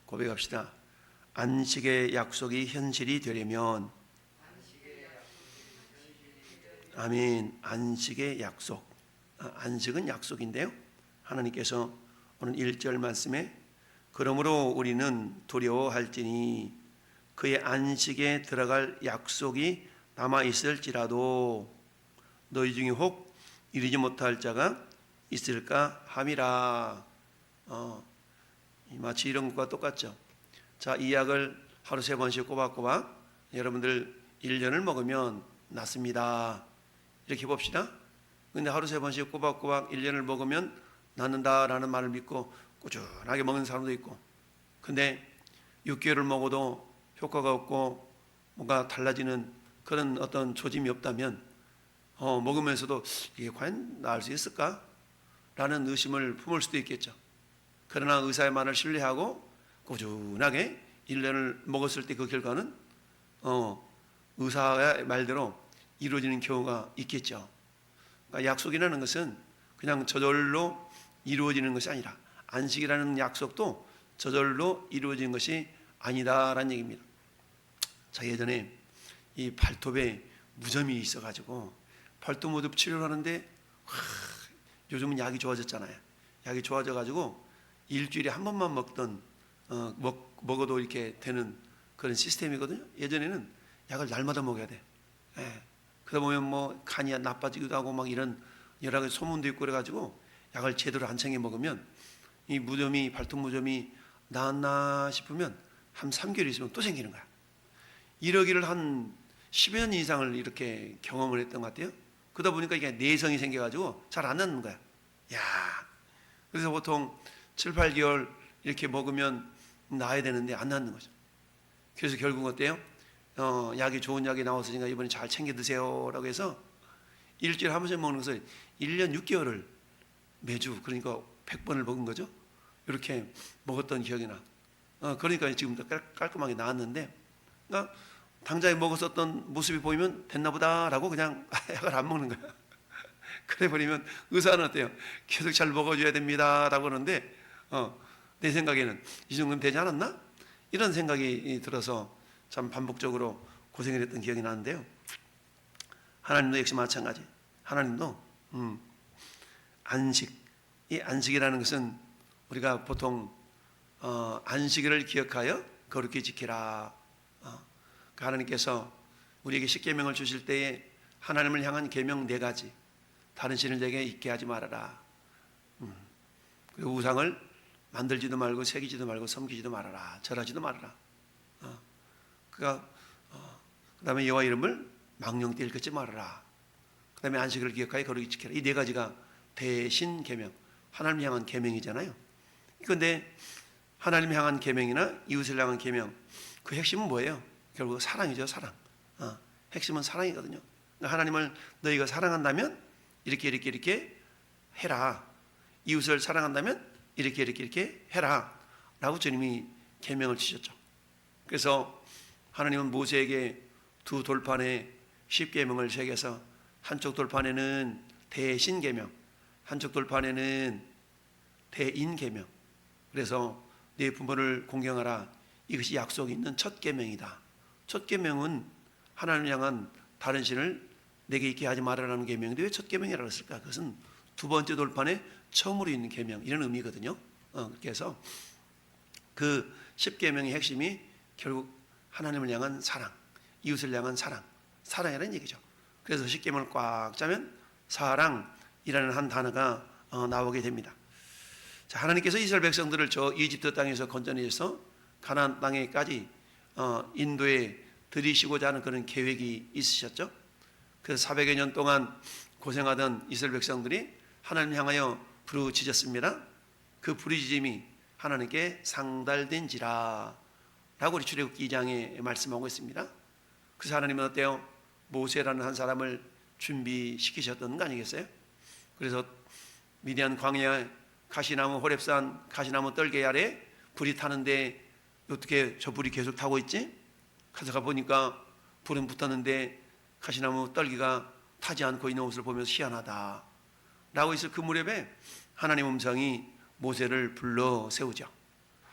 고백합시다. 안식의 약속이 현실이 되려면, 아멘. 안식의 약속. 안식은 약속인데요, 하나님께서 오늘 1절 말씀에 그러므로 우리는 두려워할지니 그의 안식에 들어갈 약속이 남아있을지라도 너희 중에 혹 이르지 못할 자가 있을까 함이라. 마치 이런 것과 똑같죠. 자, 이 약을 하루 3번씩 꼬박꼬박 여러분들 1년을 먹으면 낫습니다, 이렇게 봅시다. 근데 하루 3번씩 꼬박꼬박 1년을 먹으면 낫는다라는 말을 믿고 꾸준하게 먹는 사람도 있고, 근데 6개월을 먹어도 효과가 없고 뭔가 달라지는 그런 어떤 조짐이 없다면 먹으면서도 이게 과연 나을 수 있을까? 라는 의심을 품을 수도 있겠죠. 그러나 의사의 말을 신뢰하고 꾸준하게 1년을 먹었을 때 그 결과는 의사의 말대로 이루어지는 경우가 있겠죠. 그러니까 약속이라는 것은 그냥 저절로 이루어지는 것이 아니라, 안식이라는 약속도 저절로 이루어지는 것이 아니다라는 얘기입니다. 자, 예전에 이 발톱에 무좀이 있어가지고 발톱 무좀 치료를 하는데 요즘은 약이 좋아졌잖아요. 약이 좋아져가지고 일주일에 한 번만 먹던 먹어도 이렇게 되는 그런 시스템이거든요. 예전에는 약을 날마다 먹어야 돼. 그러다 보면 뭐 간이 나빠지기도 하고 막 이런 여러 가지 소문도 있고 그래가지고 약을 제대로 안 챙겨 먹으면 이 무좀이, 발톱 무좀이 나았나 싶으면 한 3개월 있으면 또 생기는 거야. 이러기를 한 10여 년 이상을 이렇게 경험을 했던 것 같아요. 그러다 보니까 이게 내성이 생겨가지고 잘 안 낫는 거야. 야, 그래서 보통 7, 8개월 이렇게 먹으면 나아야 되는데 안 낫는 거죠. 그래서 결국 어때요? 약이 좋은 약이 나왔으니까 이번에 잘 챙겨 드세요라고 해서 일주일에 한 번씩 먹는 것을 1년 6개월을 매주, 그러니까 100번을 먹은 거죠. 이렇게 먹었던 기억이 나. 그러니까 지금도 깔끔하게 나았는데, 그러니까 당장에 먹었었던 모습이 보이면 됐나 보다라고 그냥 약을 안 먹는 거야. 그래 버리면 의사는 어때요? 계속 잘 먹어줘야 됩니다 라고 하는데 내 생각에는 이 정도면 되지 않았나? 이런 생각이 들어서 참 반복적으로 고생을 했던 기억이 나는데요, 하나님도 역시 마찬가지. 하나님도 안식, 이 안식이라는 것은 우리가 보통 안식일을 기억하여 거룩히 지키라. 하나님께서 우리에게 십계명을 주실 때에 하나님을 향한 계명 4가지, 다른 신을 내게 있게 하지 말아라. 그리고 우상을 만들지도 말고 새기지도 말고 섬기지도 말아라. 절하지도 말아라. 그 다음에 여호와 이름을 망령되이 일컫지 말아라. 그 다음에 안식을 기억하여 거룩히 지켜라. 이 4가지가 대신 계명, 하나님 향한 계명이잖아요. 그런데 하나님 향한 계명이나 이웃을 향한 계명, 그 핵심은 뭐예요? 결국 사랑이죠. 사랑. 핵심은 사랑이거든요. 하나님을 너희가 사랑한다면 이렇게 해라. 이웃을 사랑한다면 이렇게 해라 라고 주님이 계명을 주셨죠. 그래서 하나님은 모세에게 2 돌판에 10계명을 새겨서 한쪽 돌판에는 대신 계명, 한쪽 돌판에는 대인 계명, 그래서 네 부모를 공경하라, 이것이 약속이 있는 첫 계명이다. 첫 계명은 하나님을 향한 다른 신을 내게 있게 하지 말아라는 계명인데 왜 첫 계명이라고 했을까? 그것은 2번째 돌판에 처음으로 있는 계명, 이런 의미거든요. 그렇게 해서 그 10계명의 핵심이 결국 하나님을 향한 사랑, 이웃을 향한 사랑, 사랑이라는 얘기죠. 그래서 10계명을 꽉 짜면 사랑이라는 한 단어가 나오게 됩니다. 자, 하나님께서 이스라엘 백성들을 저 이집트 땅에서 건져내서 가나안 땅에까지 인도에 들이시고자 하는 그런 계획이 있으셨죠. 그래서 400여 년 동안 고생하던 이스라엘 백성들이 하나님 향하여 부르짖었습니다. 그 부르짖음이 하나님께 상달된지라 라고 우리 출애굽기 2장에 말씀하고 있습니다. 그래서 하나님은 어때요? 모세라는 한 사람을 준비시키셨던 거 아니겠어요? 그래서 미디안 광야 가시나무 호렙산 가시나무 떨개 아래 불이 타는데 어떻게 저 불이 계속 타고 있지? 가서 보니까 불은 붙었는데 가시나무 떨기가 타지 않고 있는 것을 보면서 희한하다 라고 해서 그 무렵에 하나님 음성이 모세를 불러 세우죠.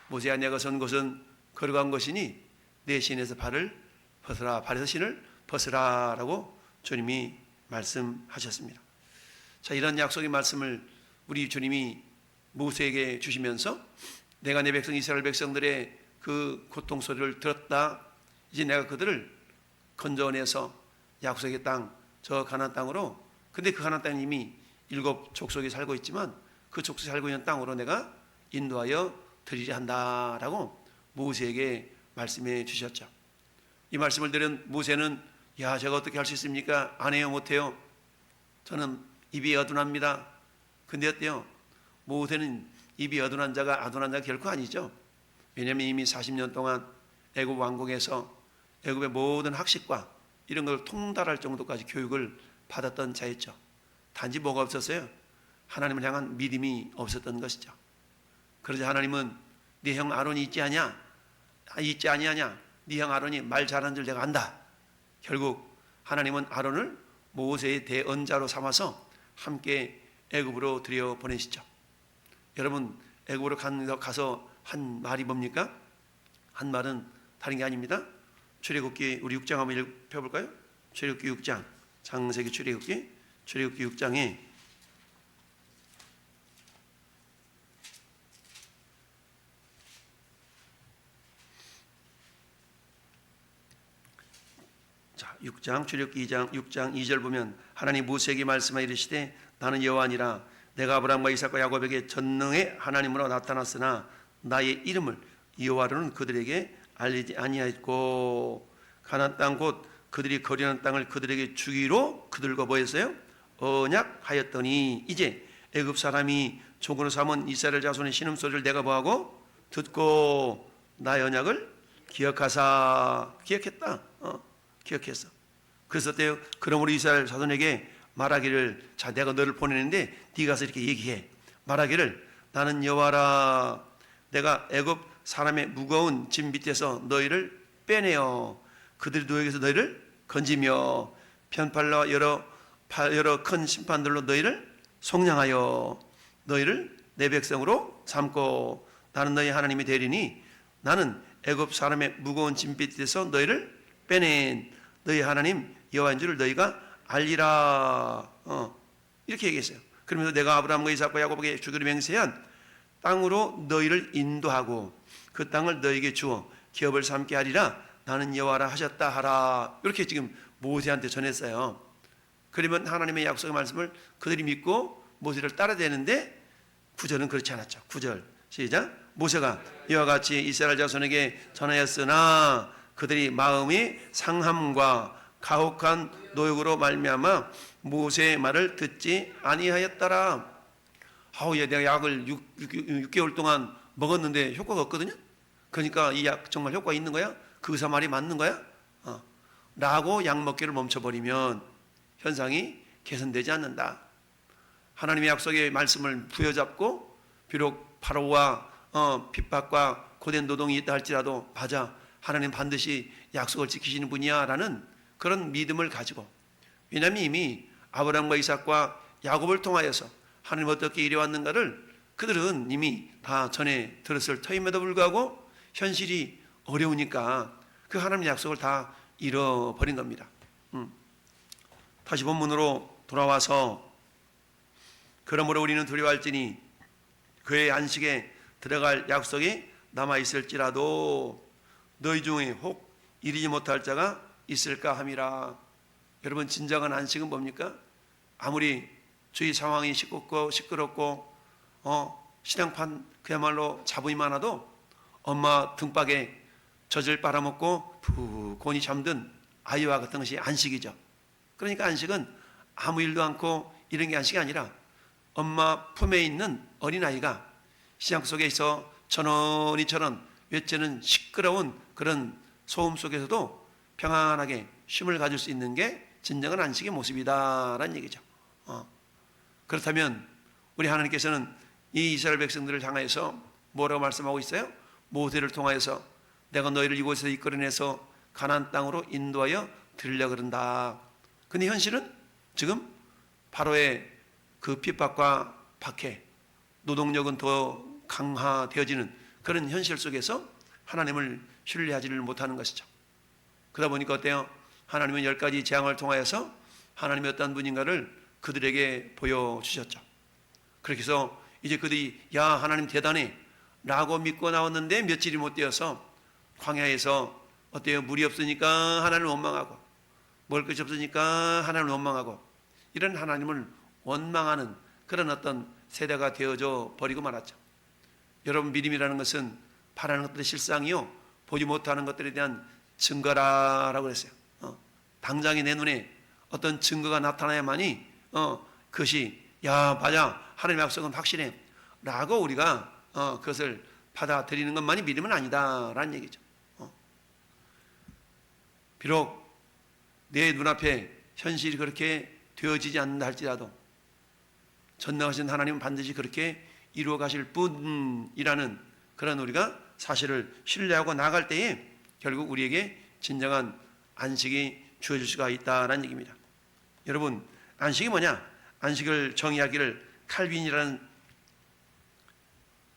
모세야 내가 선 곳은 걸어간 것이니 내 신에서 발을 벗으라, 발에서 신을 벗으라라고 주님이 말씀하셨습니다. 자, 이런 약속의 말씀을 우리 주님이 모세에게 주시면서 내가 내 백성 이스라엘 백성들의 그 고통 소리를 들었다. 이제 내가 그들을 건져내서 약속의 땅, 저 가나안 땅으로, 근데 그 가나안 땅은 이미 7 족속이 살고 있지만 그 족속이 살고 있는 땅으로 내가 인도하여 드리려 한다라고 모세에게 말씀해 주셨죠. 이 말씀을 들은 모세는 야, 제가 어떻게 할 수 있습니까? 안 해요, 못해요. 저는 입이 어둔합니다. 근데 어때요? 모세는 입이 어둔한 자가 결코 아니죠. 왜냐하면 이미 40년 동안 애굽 왕국에서 애굽의 모든 학식과 이런 걸 통달할 정도까지 교육을 받았던 자였죠. 단지 뭐가 없었어요? 하나님을 향한 믿음이 없었던 것이죠. 그러자 하나님은 네 형 아론이 있지 아니하냐? 네 형 아론이 말 잘하는 줄 내가 안다. 결국 하나님은 아론을 모세의 대언자로 삼아서 함께 애굽으로 들여 보내시죠. 여러분, 애굽으로 가서 한 말이 뭡니까? 한 말은 다른 게 아닙니다. 출애굽기 우리 6장 한번 읽어볼까요? 출애굽기 6장, 창세기 출애굽기 6장에 자, 6장 출애굽기 6장 2절 보면 하나님 모세에게 말씀하여 이르시되 나는 여호와니라 내가 아브라함과 이삭과 야곱에게 전능의 하나님으로 나타났으나 나의 이름을 여호와로는 그들에게 알리지 아니하였고 가나안 땅 곧 그들이 거류하는 땅을 그들에게 주기로 그들과 뭐했어요? 언약하였더니 이제 애굽 사람이 종으로 삼은 이스라엘 자손의 신음소리를 내가 뭐하고 듣고 나의 언약을 기억하사. 기억했다. 기억했어. 그래서 어때요? 그러므로 이스라엘 자손에게 말하기를 자 내가 너를 보내는데 네가 가서 이렇게 얘기해. 말하기를 나는 여호와라 내가 애굽 사람의 무거운 짐 밑에서 너희를 빼내어 그들이 너에게서 너희를 건지며 편팔로 여러 큰 심판들로 너희를 속량하여 너희를 내 백성으로 삼고 나는 너희 하나님이 되리니 나는 애굽 사람의 무거운 짐 밑에서 너희를 빼낸 너희 하나님 여호와인 줄을 너희가 알리라. 이렇게 얘기했어요. 그러면서 내가 아브라함과 이삭과 야곱에게 주기로 맹세한 땅으로 너희를 인도하고 그 땅을 너희에게 주어 기업을 삼게 하리라 나는 여호와라 하셨다 하라. 이렇게 지금 모세한테 전했어요. 그러면 하나님의 약속의 말씀을 그들이 믿고 모세를 따라대는데 9절은 그렇지 않았죠. 9절 시작. 모세가 이와 같이 이스라엘 자손에게 전하였으나 그들이 마음이 상함과 가혹한 노역으로 말미암아 모세의 말을 듣지 아니하였더라. 아우야 내가 약을 6개월 동안 먹었는데 효과가 없거든요. 그러니까 이 약 정말 효과 있는 거야? 그 의사 말이 맞는 거야? 라고 약 먹기를 멈춰버리면 현상이 개선되지 않는다. 하나님의 약속의 말씀을 부여잡고 비록 바로와 핍박과 고된 노동이 있다 할지라도 맞아 하나님 반드시 약속을 지키시는 분이야 라는 그런 믿음을 가지고, 왜냐하면 이미 아브라함과 이삭과 야곱을 통하여서 하나님 어떻게 이래왔는가를 그들은 이미 다 전에 들었을 터임에도 불구하고 현실이 어려우니까 그 하나님의 약속을 다 잃어버린 겁니다. 다시 본문으로 돌아와서 그러므로 우리는 두려워할지니 그의 안식에 들어갈 약속이 남아있을지라도 너희 중에 혹 이르지 못할 자가 있을까 함이라. 여러분 진정한 안식은 뭡니까? 아무리 주위 상황이 시끄럽고 신앙판 그야말로 잡음이 많아도 엄마 등박에 젖을 빨아먹고 푸곤히 잠든 아이와 같은 것이 안식이죠. 그러니까 안식은 아무 일도 않고 이런 게 안식이 아니라 엄마 품에 있는 어린아이가 시장 속에 있어 천원이 외치는 시끄러운 그런 소음 속에서도 평안하게 쉼을 가질 수 있는 게 진정한 안식의 모습이다라는 얘기죠. 그렇다면 우리 하나님께서는 이 이스라엘 백성들을 향하여서 뭐라고 말씀하고 있어요? 모세를 통하여서 내가 너희를 이곳에서 이끌어내서 가나안 땅으로 인도하여 드리려고 그런다. 근데 현실은 지금 바로의 그 핍박과 박해, 노동력은 더 강화되어지는 그런 현실 속에서 하나님을 신뢰하지를 못하는 것이죠. 그러다 보니까 어때요? 하나님은 10가지 재앙을 통하여서 하나님이 어떤 분인가를 그들에게 보여주셨죠. 그렇게 해서 이제 그들이 야 하나님 대단해 라고 믿고 나왔는데 며칠이 못 되어서 광야에서 어때요? 물이 없으니까 하나님을 원망하고 먹을 것이 없으니까 하나님을 원망하고 이런 하나님을 원망하는 그런 어떤 세대가 되어져 버리고 말았죠. 여러분, 믿음이라는 것은 바라는 것들의 실상이요 보지 못하는 것들에 대한 증거라고 그랬어요. 당장에 내 눈에 어떤 증거가 나타나야만이 그것이 야 맞아 하나님의 약속은 확실해 라고 우리가 그것을 받아들이는 것만이 믿음은 아니다라는 얘기죠. 비록 내 눈앞에 현실이 그렇게 되어지지 않는다 할지라도 전능하신 하나님은 반드시 그렇게 이루어 가실 뿐이라는 그런 우리가 사실을 신뢰하고 나갈 때에 결국 우리에게 진정한 안식이 주어질 수가 있다는 얘기입니다. 여러분, 안식이 뭐냐? 안식을 정의하기를 칼빈이라는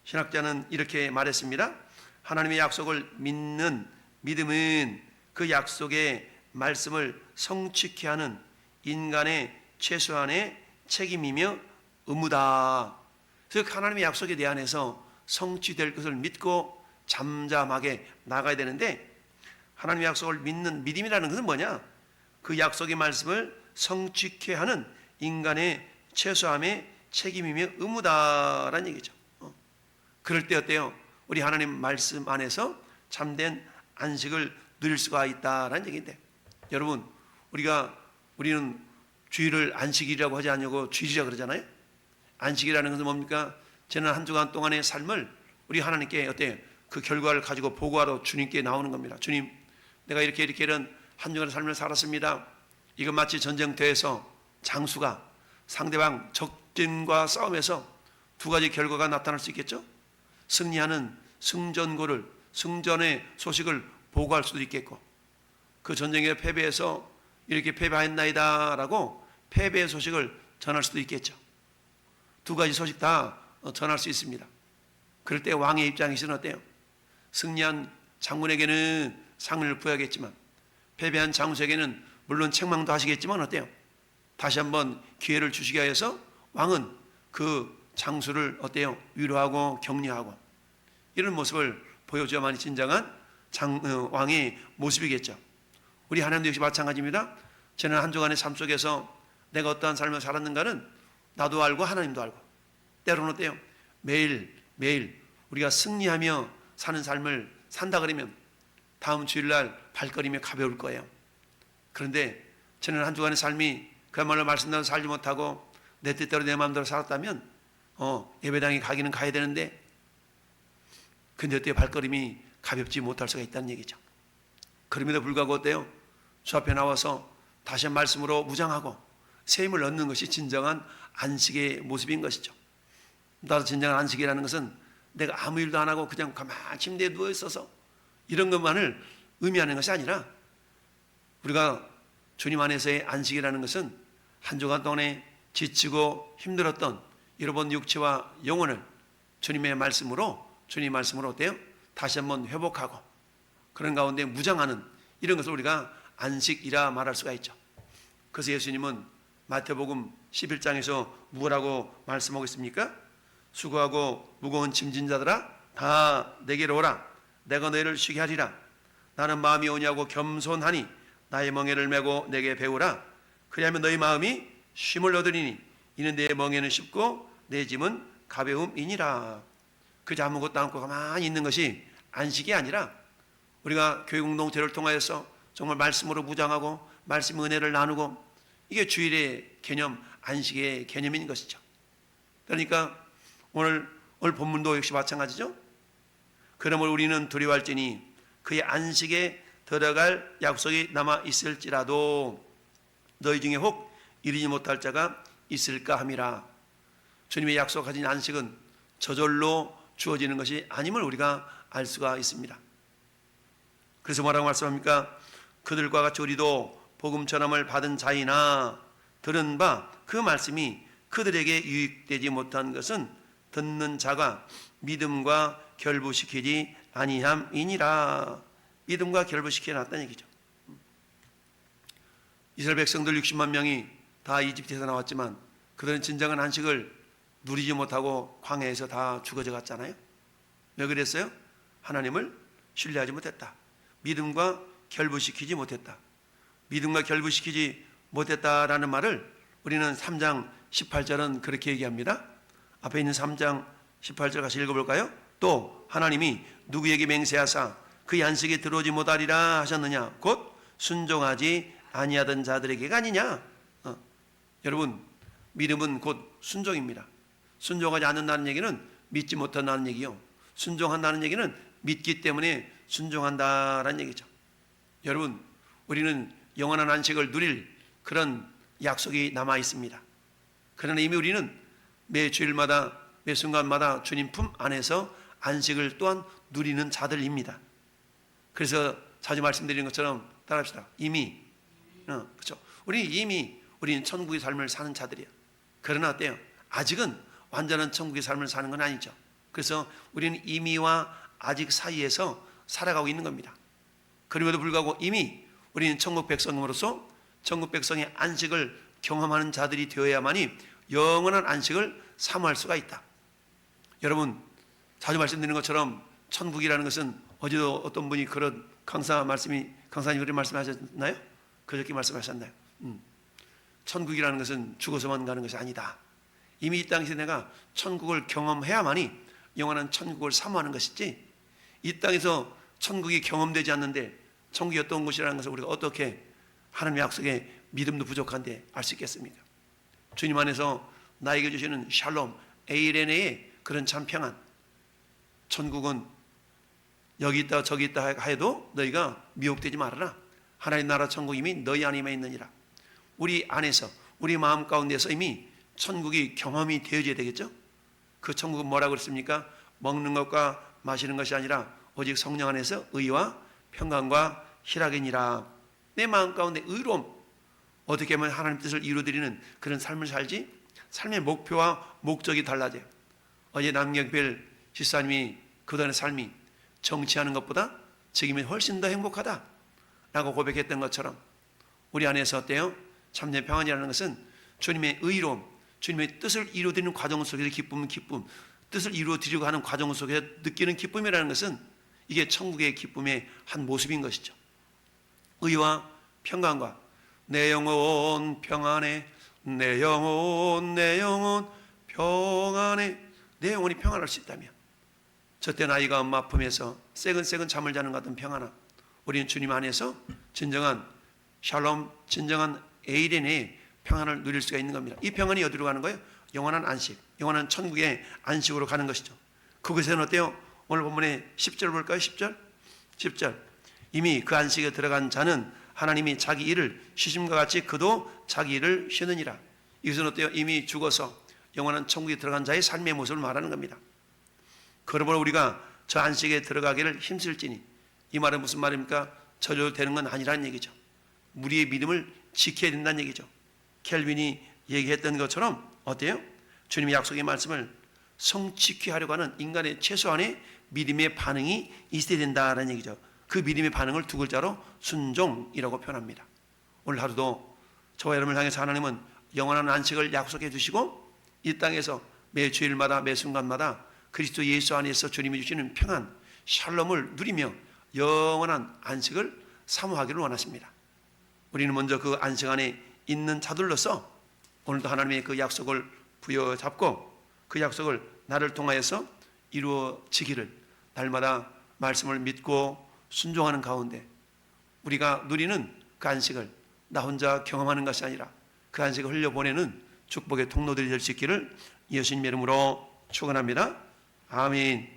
신학자는 이렇게 말했습니다. 하나님의 약속을 믿는 믿음은 그 약속의 말씀을 성취케 하는 인간의 최소한의 책임이며 의무다. 그래서 하나님의 약속에 대한해서 성취될 것을 믿고 잠잠하게 나가야 되는데, 하나님의 약속을 믿는 믿음이라는 것은 뭐냐? 그 약속의 말씀을 성취케 하는 인간의 최소함의 책임이며 의무다라는 얘기죠. 그럴 때 어때요? 우리 하나님 말씀 안에서 참된 안식을 누릴 수가 있다라는 얘기인데, 여러분, 우리는 주일을 안식이라고 하지 않냐고 주일이라 그러잖아요. 안식이라는 것은 뭡니까? 지난 한 주간 동안의 삶을 우리 하나님께 어때요? 그 결과를 가지고 보고하러 주님께 나오는 겁니다. 주님, 내가 이렇게 이런 한 주간의 삶을 살았습니다. 이건 마치 전쟁터에서 장수가 상대방 적진과 싸움에서 두 가지 결과가 나타날 수 있겠죠. 승리하는 승전의 소식을 보고할 수도 있겠고, 그 전쟁에 패배해서 이렇게 패배했나이다 라고 패배의 소식을 전할 수도 있겠죠. 두 가지 소식 다 전할 수 있습니다. 그럴 때 왕의 입장에서는 어때요? 승리한 장군에게는 상을 부여하겠지만 패배한 장수에게는 물론 책망도 하시겠지만 어때요? 다시 한번 기회를 주시게 하여서 왕은 그 장수를 어때요? 위로하고 격려하고 이런 모습을 보여줘야만이 진정한 왕의 모습이겠죠. 우리 하나님도 역시 마찬가지입니다. 저는 한 주간의 삶 속에서 내가 어떠한 삶을 살았는가는 나도 알고 하나님도 알고, 때로는 어때요? 매일 우리가 승리하며 사는 삶을 산다 그러면 다음 주일날 발걸음이 가벼울 거예요. 그런데 저는 한 주간의 삶이 그야말로 말씀대로 살지 못하고 내 뜻대로 내 마음대로 살았다면 예배당에 가기는 가야 되는데, 근데 어때요? 발걸음이 가볍지 못할 수가 있다는 얘기죠. 그럼에도 불구하고 어때요? 주 앞에 나와서 다시 말씀으로 무장하고 새 힘을 얻는 것이 진정한 안식의 모습인 것이죠. 따라서 진정한 안식이라는 것은 내가 아무 일도 안 하고 그냥 가만히 침대에 누워 있어서 이런 것만을 의미하는 것이 아니라, 우리가 주님 안에서의 안식이라는 것은 한 주간 동안에 지치고 힘들었던 여러분 육체와 영혼을 주님 말씀으로 어때요? 다시 한번 회복하고 그런 가운데 무장하는 이런 것을 우리가 안식이라 말할 수가 있죠. 그래서 예수님은 마태복음 11장에서 무엇라고 말씀하고 있습니까? 수고하고 무거운 짐진 자들아 다 내게로 오라. 내가 너희를 쉬게 하리라. 나는 마음이 오냐고 겸손하니 나의 멍에를 메고 내게 배우라. 그리하면 너희 마음이 쉼을 얻으리니 이는 내 멍에는 쉽고 내 짐은 가벼움이니라. 그저 아무것도 않고 가만히 있는 것이 안식이 아니라, 우리가 교회 공동체를 통하여서 정말 말씀으로 무장하고 말씀 은혜를 나누고, 이게 주일의 개념, 안식의 개념인 것이죠. 그러니까 오늘 본문도 역시 마찬가지죠. 그러므로 우리는 두려워할지니 그의 안식에 들어갈 약속이 남아 있을지라도 너희 중에 혹 이르지 못할 자가 있을까 함이라. 주님의 약속하신 안식은 저절로 주어지는 것이 아님을 우리가 알 수가 있습니다. 그래서 뭐라고 말씀합니까? 그들과 같이 우리도 복음 전함을 받은 자이나 들은 바 그 말씀이 그들에게 유익되지 못한 것은 듣는 자가 믿음과 결부시키지 아니함이니라. 믿음과 결부시켜 놨다는 얘기죠. 이스라엘 백성들 60만 명이 다 이집트에서 나왔지만 그들은 진정한 안식을 누리지 못하고 광야에서 다 죽어져 갔잖아요. 왜 그랬어요? 하나님을 신뢰하지 못했다. 믿음과 결부시키지 못했다. 믿음과 결부시키지 못했다라는 말을 우리는 3장 18절은 그렇게 얘기합니다. 앞에 있는 3장 18절 같이 읽어볼까요? 또 하나님이 누구에게 맹세하사 그 안식에 들어오지 못하리라 하셨느냐? 곧 순종하지 아니하던 자들에게가 아니냐? 여러분, 믿음은 곧 순종입니다. 순종하지 않는다는 얘기는 믿지 못한다는 얘기요. 순종한다는 얘기는 믿기 때문에 순종한다라는 얘기죠. 여러분, 우리는 영원한 안식을 누릴 그런 약속이 남아 있습니다. 그러나 이미 우리는 매 주일마다 매 순간마다 주님 품 안에서 안식을 또한 누리는 자들입니다. 그래서 자주 말씀드리는 것처럼 따라합시다. 이미 그렇죠. 우리는 천국의 삶을 사는 자들이야. 그러나 어때요? 아직은 완전한 천국의 삶을 사는 건 아니죠. 그래서 우리는 이미와 아직 사이에서 살아가고 있는 겁니다. 그럼에도 불구하고 이미 우리는 천국 백성으로서 천국 백성의 안식을 경험하는 자들이 되어야만이 영원한 안식을 사모할 수가 있다. 여러분, 자주 말씀드리는 것처럼 천국이라는 것은 어제도 어떤 분이 그런 강사님이 그런 말씀하셨나요? 그렇게 말씀하셨나요? 천국이라는 것은 죽어서만 가는 것이 아니다. 이미 이 땅에서 내가 천국을 경험해야만이 영원한 천국을 사모하는 것이지, 이 땅에서 천국이 경험되지 않는데 천국이 어떤 곳이라는 것을 우리가 어떻게 하나님의 약속에 믿음도 부족한데 알 수 있겠습니까? 주님 안에서 나에게 주시는 샬롬, 에이레네의 그런 참 평안. 천국은 여기 있다 저기 있다 해도 너희가 미혹되지 말아라. 하나님 나라 천국이 이미 너희 안에 있느니라. 우리 안에서 우리 마음 가운데서 이미 천국이 경험이 되어져야 되겠죠. 그 천국은 뭐라고 그랬습니까? 먹는 것과 마시는 것이 아니라 오직 성령 안에서 의와 평강과 희락이니라. 내 마음 가운데 의로움, 어떻게 하면 하나님 뜻을 이루어드리는 그런 삶을 살지? 삶의 목표와 목적이 달라져요. 어제 남경필 집사님이 그동안의 삶이 정치하는 것보다 지금이 훨씬 더 행복하다 라고 고백했던 것처럼 우리 안에서 어때요? 참된 평안이라는 것은 주님의 의로움, 주님의 뜻을 이루어드리는 과정 속에서 기쁨은 기쁨, 뜻을 이루어드리려고 하는 과정 속에서 느끼는 기쁨이라는 것은 이게 천국의 기쁨의 한 모습인 것이죠. 의와 평강과 내 영혼 평안해, 내 영혼 평안해. 내 영혼이 평안할 수 있다면, 저때 아이가 엄마 품에서 새근새근 잠을 자는 것 같은 평안함, 우리는 주님 안에서 진정한 샬롬, 진정한 에이렌의 평안을 누릴 수가 있는 겁니다. 이 평안이 어디로 가는 거예요? 영원한 안식, 영원한 천국의 안식으로 가는 것이죠. 그것에는 어때요? 오늘 본문의 10절 볼까요? 10절. 이미 그 안식에 들어간 자는 하나님이 자기 일을 쉬심과 같이 그도 자기 일을 쉬느니라. 이것은 어때요? 이미 죽어서 영원한 천국에 들어간 자의 삶의 모습을 말하는 겁니다. 그러므로 우리가 저 안식에 들어가기를 힘쓸지니, 이 말은 무슨 말입니까? 저절로 되는 건 아니라는 얘기죠. 우리의 믿음을 지켜야 된다는 얘기죠. 켈빈이 얘기했던 것처럼 어때요? 주님의 약속의 말씀을 성취케 하려고 하는 인간의 최소한의 믿음의 반응이 있어야 된다는 얘기죠. 그 믿음의 반응을 두 글자로 순종이라고 표현합니다. 오늘 하루도 저와 여러분을 향해서 하나님은 영원한 안식을 약속해 주시고 이 땅에서 매 주일마다 매 순간마다 그리스도 예수 안에서 주님이 주시는 평안, 샬롬을 누리며 영원한 안식을 사모하기를 원하십니다. 우리는 먼저 그 안식 안에 있는 자들로서 오늘도 하나님의 그 약속을 부여잡고 그 약속을 나를 통하여서 이루어지기를 날마다 말씀을 믿고 순종하는 가운데 우리가 누리는 그 안식을 나 혼자 경험하는 것이 아니라 그 안식을 흘려보내는 축복의 통로들이 될 수 있기를 예수님의 이름으로 축원합니다. 아멘.